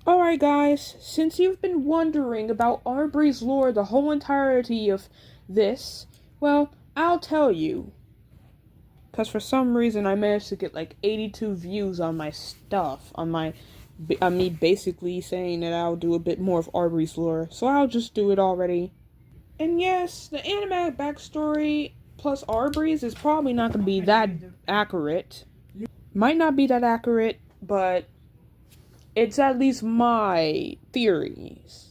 Alright guys, since you've been wondering about Aubree's lore the whole entirety of this, well, I'll tell you. Because for some reason I managed to get like 82 views on my stuff, on me basically saying that I'll do a bit more of Aubree's lore, so I'll just do it already. And yes, the animatic backstory plus Aubree's is probably not going to be that accurate. Might not be that accurate, but it's at least my theories,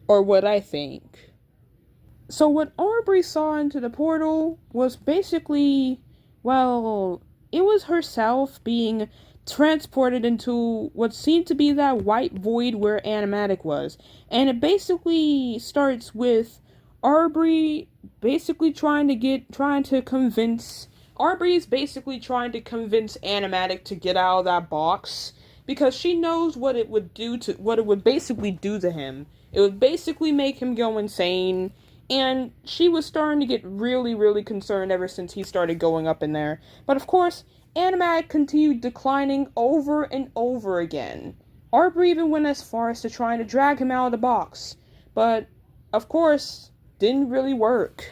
or what I think. So what Aubree saw into the portal was basically, well, it was herself being transported into what seemed to be that white void where animatic was. And it basically starts with Aubree basically trying to convince Aubree basically trying to convince animatic to get out of that box because she knows what it would basically do to him. It would basically make him go insane, and she was starting to get really, really concerned ever since he started going up in there. But of course, animatic continued declining over and over again. Aubree even went as far as to trying to drag him out of the box, but of course, didn't really work.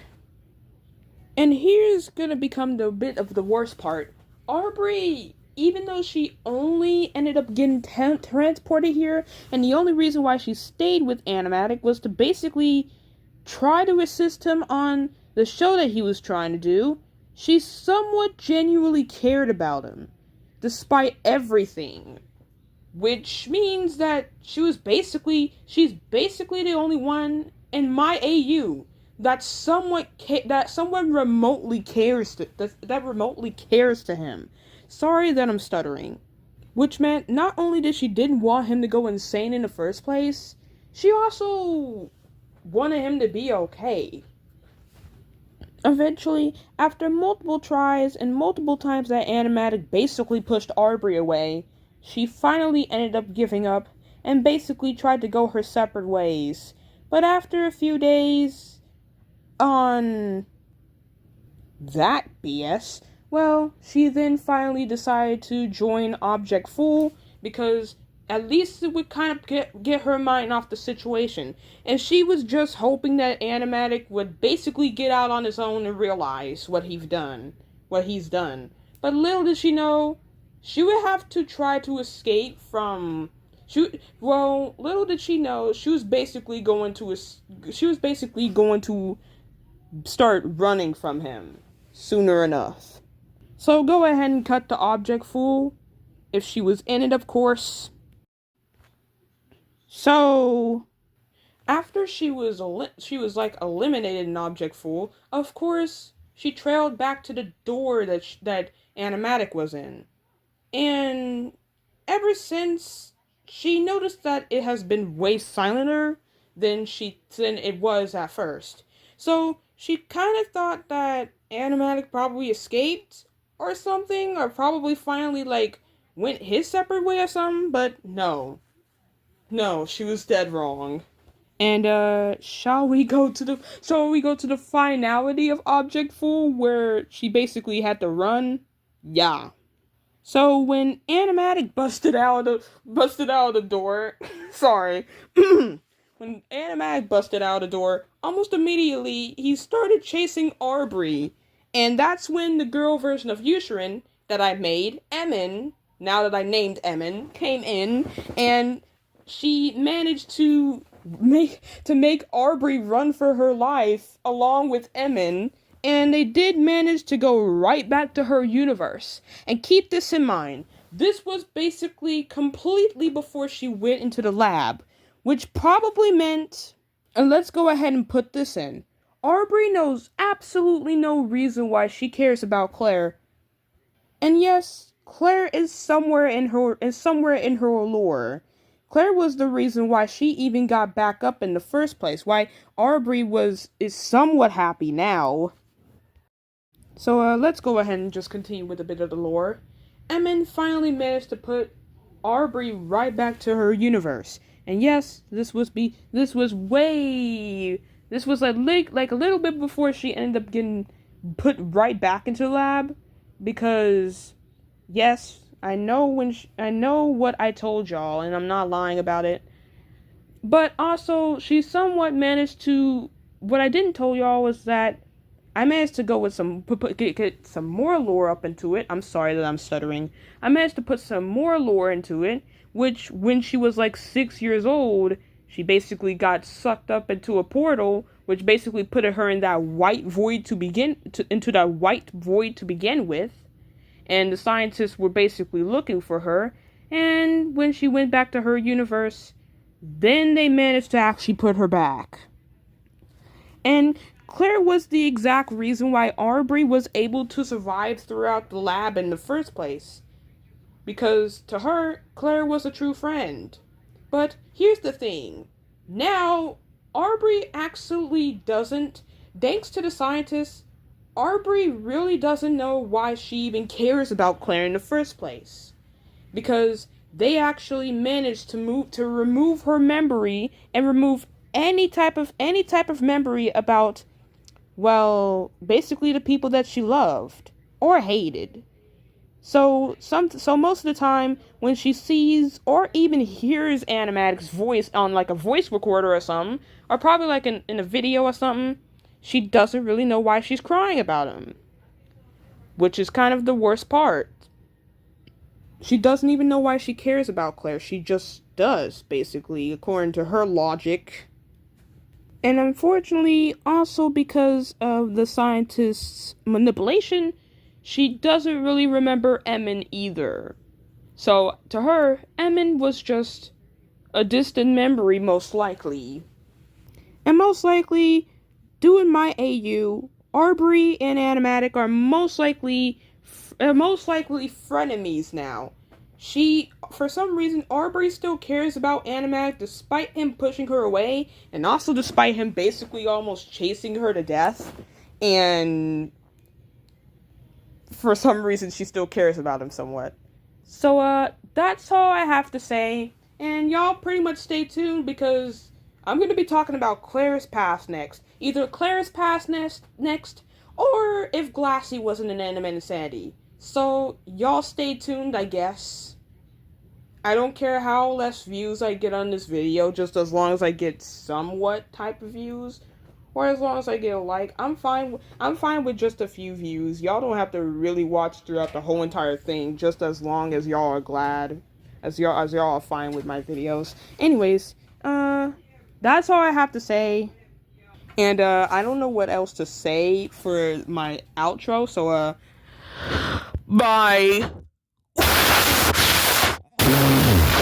And here's gonna become the bit of the worst part. Aubree, even though she only ended up getting transported here, and the only reason why she stayed with Animatic was to basically try to assist him on the show that he was trying to do, she somewhat genuinely cared about him, despite everything. Which means that she's basically the only one in my AU that somewhat remotely cares to him. Sorry that I'm stuttering. Which meant not only did she didn't want him to go insane in the first place, she also wanted him to be okay. Eventually, after multiple tries and multiple times that Animatic basically pushed Aubree away, she finally ended up giving up and basically tried to go her separate ways. But after a few days on that BS, well, she then finally decided to join Object Fool because at least it would kind of get her mind off the situation. And she was just hoping that Animatic would basically get out on his own and realize what he's done. But little did she know, she would have to try to escape from... little did she know, she was basically going to start running from him sooner enough. So go ahead and cut to Object Fool, if she was in it, of course. So, after she was eliminated in Object Fool, of course, she trailed back to the door that Animatic was in. And ever since, she noticed that it has been way silenter than it was at first. So, she kind of thought that Animatic probably escaped or something, or probably finally, went his separate way or something, but no. No, she was dead wrong. And, shall we go to the finality of Object Fool, where she basically had to run? Yeah. So when Animatic busted out of the door, sorry, when Animatic busted out the door, almost immediately he started chasing Aubree, and that's when the girl version of Eucerin that I made, Emin, now that I named Emin, came in, and she managed to make Aubree run for her life along with Emin, and they did manage to go right back to her universe. And keep this in mind, this was basically completely before she went into the lab, which probably meant, and let's go ahead and put this in, Aubree knows absolutely no reason why she cares about Claire. And yes, Claire is somewhere in her lore. Claire was the reason why she even got back up in the first place, why Aubree is somewhat happy now. So let's go ahead and just continue with a bit of the lore. Emin finally managed to put Aubree right back to her universe. And yes, this was like a little bit before she ended up getting put right back into the lab, because yes, I know what I told y'all, and I'm not lying about it. But also, she somewhat managed to. What I didn't tell y'all was that I managed to go with get some more lore up into it. I'm sorry that I'm stuttering. I managed to put some more lore into it, which when she was like 6 years old, she basically got sucked up into a portal, which basically put her in that white void into that white void to begin with. And the scientists were basically looking for her. And when she went back to her universe, then they managed to actually put her back. And Claire was the exact reason why Aubree was able to survive throughout the lab in the first place. Because to her, Claire was a true friend. But here's the thing. Now, Aubree absolutely doesn't, thanks to the scientists, Aubree really doesn't know why she even cares about Claire in the first place. Because they actually managed to remove her memory and remove any type of memory about, well, basically the people that she loved or hated. So most of the time when she sees or even hears Animatic's voice on like a voice recorder or something, or probably like in a video or something, she doesn't really know why she's crying about him. Which is kind of the worst part. She doesn't even know why she cares about Claire. She just does, basically, according to her logic. And unfortunately, also because of the scientist's manipulation, she doesn't really remember Emin either. So, to her, Emin was just a distant memory, most likely. And most likely, doing my AU, Aubree and Animatic are most likely frenemies now. For some reason, Aubree still cares about Animatic despite him pushing her away, and also despite him basically almost chasing her to death. And for some reason, she still cares about him somewhat. So, that's all I have to say. And y'all pretty much stay tuned because I'm going to be talking about Claire's past next. Either Claire's past next, or if Glassy wasn't an Anime Insanity. So, y'all stay tuned, I guess. I don't care how less views I get on this video, just as long as I get somewhat type of views. Or as long as I get a like, I'm fine with just a few views. Y'all don't have to really watch throughout the whole entire thing, just as long as y'all are glad, as y'all are fine with my videos. Anyways, that's all I have to say. And I don't know what else to say for my outro, so bye.